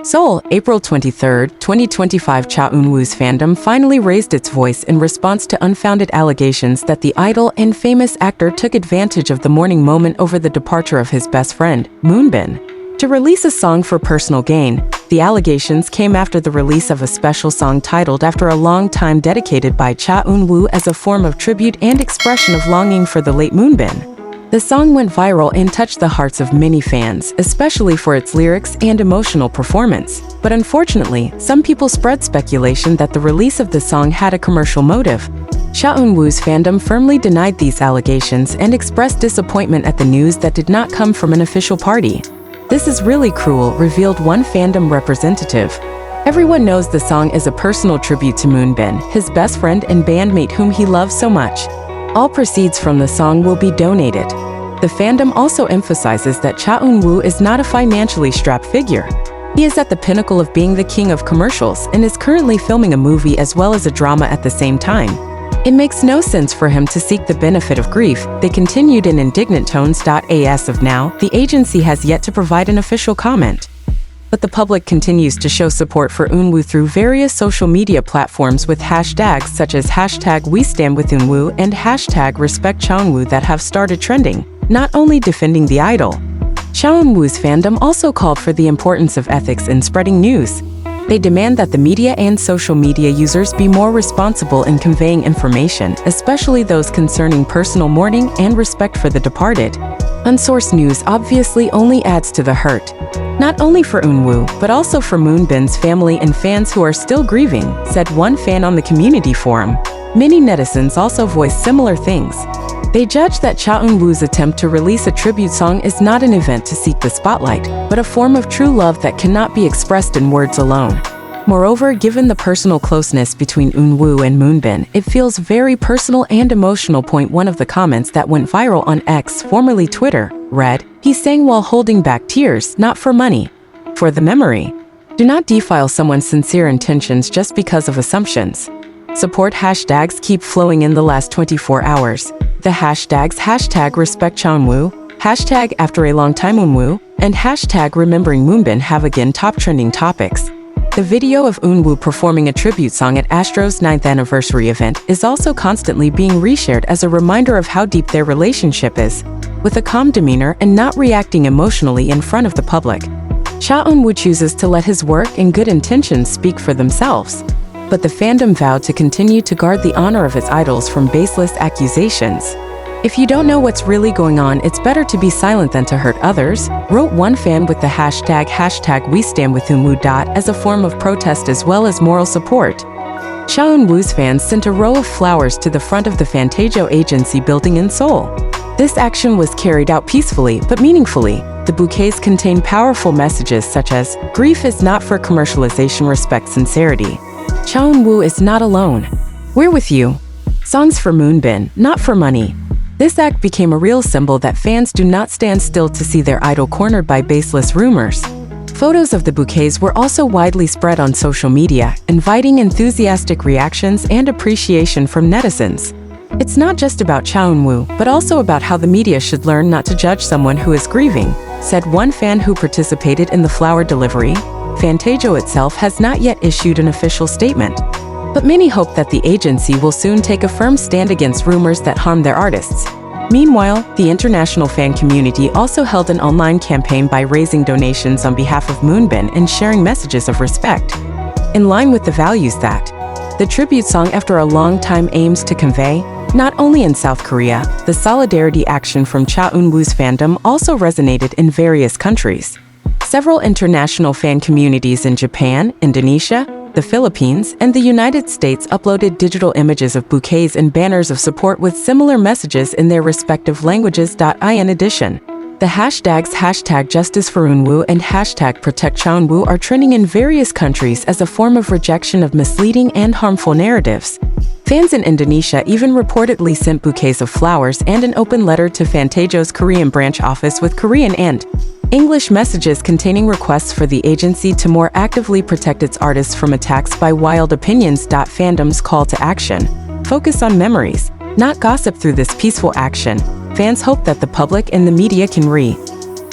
Seoul, April 23, 2025. Cha Eun-woo's fandom finally raised its voice in response to unfounded allegations that the idol and famous actor took advantage of the mourning moment over the departure of his best friend, Moonbin, to release a song for personal gain. The allegations came after the release of a special song titled After a Long Time, dedicated by Cha Eun-woo as a form of tribute and expression of longing for the late Moonbin. The song went viral and touched the hearts of many fans, especially for its lyrics and emotional performance. But unfortunately, some people spread speculation that the release of the song had a commercial motive. Cha Eun-woo's fandom firmly denied these allegations and expressed disappointment at the news that did not come from an official party. "This is really cruel," revealed one fandom representative. "Everyone knows the song is a personal tribute to Moonbin, his best friend and bandmate whom he loves so much. All proceeds from the song will be donated." The fandom also emphasizes that Cha Eun-woo is not a financially strapped figure. He is at the pinnacle of being the king of commercials and is currently filming a movie as well as a drama at the same time. "It makes no sense for him to seek the benefit of grief," they continued in indignant tones. As of now, the agency has yet to provide an official comment. But the public continues to show support for Eun-woo through various social media platforms with hashtags such as #WeStandWithEun-woo and #RespectChaEun-woo that have started trending, not only defending the idol. Cha Eun-woo's fandom also called for the importance of ethics in spreading news. They demand that the media and social media users be more responsible in conveying information, especially those concerning personal mourning and respect for the departed. Unsourced news obviously only adds to the hurt, not only for Eun-woo, but also for Moonbin's family and fans who are still grieving, said one fan on the community forum. Many netizens also voiced similar things. They judge that Cha Eun-woo's attempt to release a tribute song is not an event to seek the spotlight, but a form of true love that cannot be expressed in words alone. Moreover, given the personal closeness between Eun-woo and Moonbin, it feels very personal and emotional. One of the comments that went viral on X, formerly Twitter, read, "He sang while holding back tears, not for money. For the memory. Do not defile someone's sincere intentions just because of assumptions." Support hashtags keep flowing in the last 24 hours. The hashtags #RespectChaEun-woo, #AfterALongTimeEun-woo, and #Remembering Moonbin have again top trending topics. The video of Eun-woo performing a tribute song at Astro's 9th anniversary event is also constantly being reshared as a reminder of how deep their relationship is, with a calm demeanor and not reacting emotionally in front of the public. Cha Eun-woo chooses to let his work and good intentions speak for themselves. But the fandom vowed to continue to guard the honor of its idols from baseless accusations. "If you don't know what's really going on, it's better to be silent than to hurt others," wrote one fan with the hashtag #WeStandWithEun-woo as a form of protest as well as moral support. Cha Eun-woo's fans sent a row of flowers to the front of the Fandom agency building in Seoul. This action was carried out peacefully but meaningfully. The bouquets contain powerful messages such as, "Grief is not for commercialization, respect sincerity. Cha Eun-woo is not alone. We're with you. Songs for Moonbin, not for money." This act became a real symbol that fans do not stand still to see their idol cornered by baseless rumors. Photos of the bouquets were also widely spread on social media, inviting enthusiastic reactions and appreciation from netizens. "It's not just about Cha Eun-woo, but also about how the media should learn not to judge someone who is grieving," said one fan who participated in the flower delivery. Fandom itself has not yet issued an official statement, but many hope that the agency will soon take a firm stand against rumors that harm their artists. Meanwhile, the international fan community also held an online campaign by raising donations on behalf of Moonbin and sharing messages of respect, in line with the values that the tribute song After a Long Time aims to convey. Not only in South Korea, the solidarity action from Cha Eun-woo's fandom also resonated in various countries. Several international fan communities in Japan, Indonesia, the Philippines, and the United States uploaded digital images of bouquets and banners of support with similar messages in their respective languages. In addition, the hashtags #JusticeForEun-woo and #ProtectChaEun-woo are trending in various countries as a form of rejection of misleading and harmful narratives. Fans in Indonesia even reportedly sent bouquets of flowers and an open letter to Fandom's Korean branch office with Korean and English messages containing requests for the agency to more actively protect its artists from attacks by wild opinions. Fandom's call to action: focus on memories, not gossip. Through this peaceful action, fans hope that the public and the media can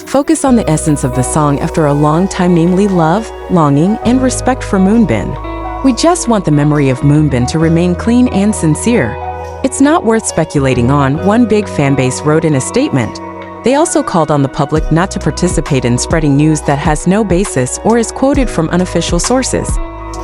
focus on the essence of the song after a long time, namely love, longing, and respect for Moonbin. We just want the memory of Moonbin to remain clean and sincere. It's not worth speculating on, one big fanbase wrote in a statement. They also called on the public not to participate in spreading news that has no basis or is quoted from unofficial sources.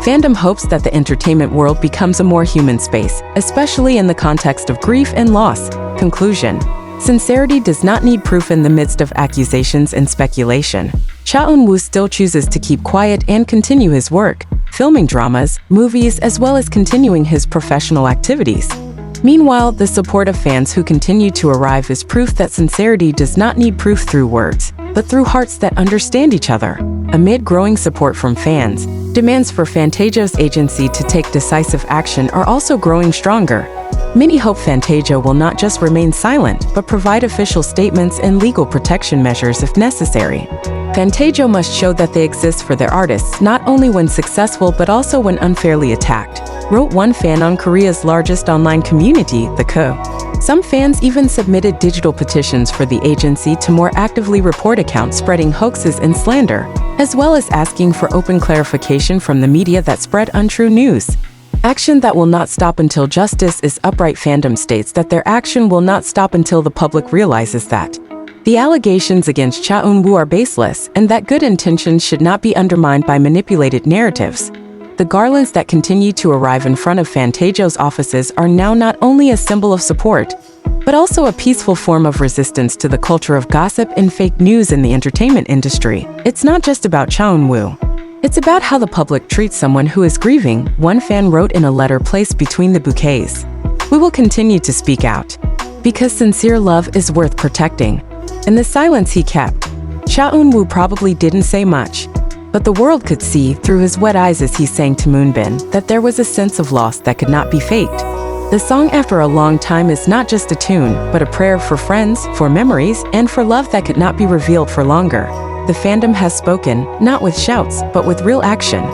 Fandom hopes that the entertainment world becomes a more human space, especially in the context of grief and loss. Conclusion: Sincerity does not need proof in the midst of accusations and speculation. Cha Eun-woo still chooses to keep quiet and continue his work, filming dramas, movies, as well as continuing his professional activities. Meanwhile, the support of fans who continue to arrive is proof that sincerity does not need proof through words, but through hearts that understand each other. Amid growing support from fans, demands for Fantasio's agency to take decisive action are also growing stronger. Many hope Fantasio will not just remain silent, but provide official statements and legal protection measures if necessary. Fantasio must show that they exist for their artists not only when successful but also when unfairly attacked, wrote one fan on Korea's largest online community, the Ko. Some fans even submitted digital petitions for the agency to more actively report accounts spreading hoaxes and slander, as well as asking for open clarification from the media that spread untrue news. Action that will not stop until justice is upright. Fandom states that their action will not stop until the public realizes that the allegations against Cha Eun-woo are baseless and that good intentions should not be undermined by manipulated narratives. The garlands that continue to arrive in front of Fantasio's offices are now not only a symbol of support, but also a peaceful form of resistance to the culture of gossip and fake news in the entertainment industry. It's not just about Cha Eun-woo. It's about how the public treats someone who is grieving, one fan wrote in a letter placed between the bouquets. We will continue to speak out, because sincere love is worth protecting. In the silence he kept, Cha Eun-woo probably didn't say much, but the world could see through his wet eyes as he sang to Moonbin that there was a sense of loss that could not be faked. The song After a Long Time is not just a tune, but a prayer for friends, for memories, and for love that could not be revealed for longer. The fandom has spoken, not with shouts, but with real action.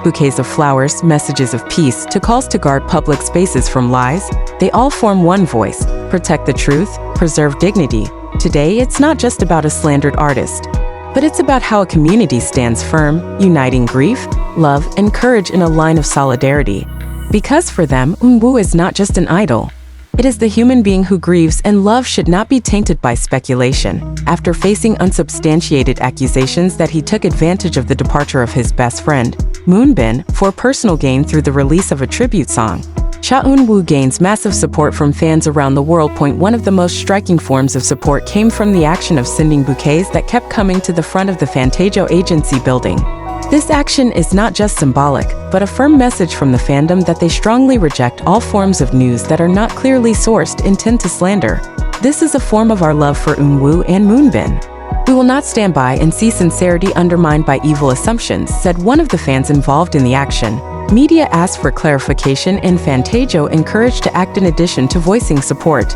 Bouquets of flowers, messages of peace, to calls to guard public spaces from lies, they all form one voice: protect the truth, preserve dignity. Today, it's not just about a slandered artist, but it's about how a community stands firm, uniting grief, love, and courage in a line of solidarity. Because for them, Eun-woo is not just an idol. It is the human being who grieves, and love should not be tainted by speculation. After facing unsubstantiated accusations that he took advantage of the departure of his best friend, Moonbin, for personal gain through the release of a tribute song, Cha Eun-woo gains massive support from fans around the world. One of the most striking forms of support came from the action of sending bouquets that kept coming to the front of the Fantasio agency building. This action is not just symbolic, but a firm message from the fandom that they strongly reject all forms of news that are not clearly sourced and tend to slander. This is a form of our love for Eun-woo and Moonbin. We will not stand by and see sincerity undermined by evil assumptions, said one of the fans involved in the action. Media asked for clarification and Fantasio encouraged to act in addition to voicing support.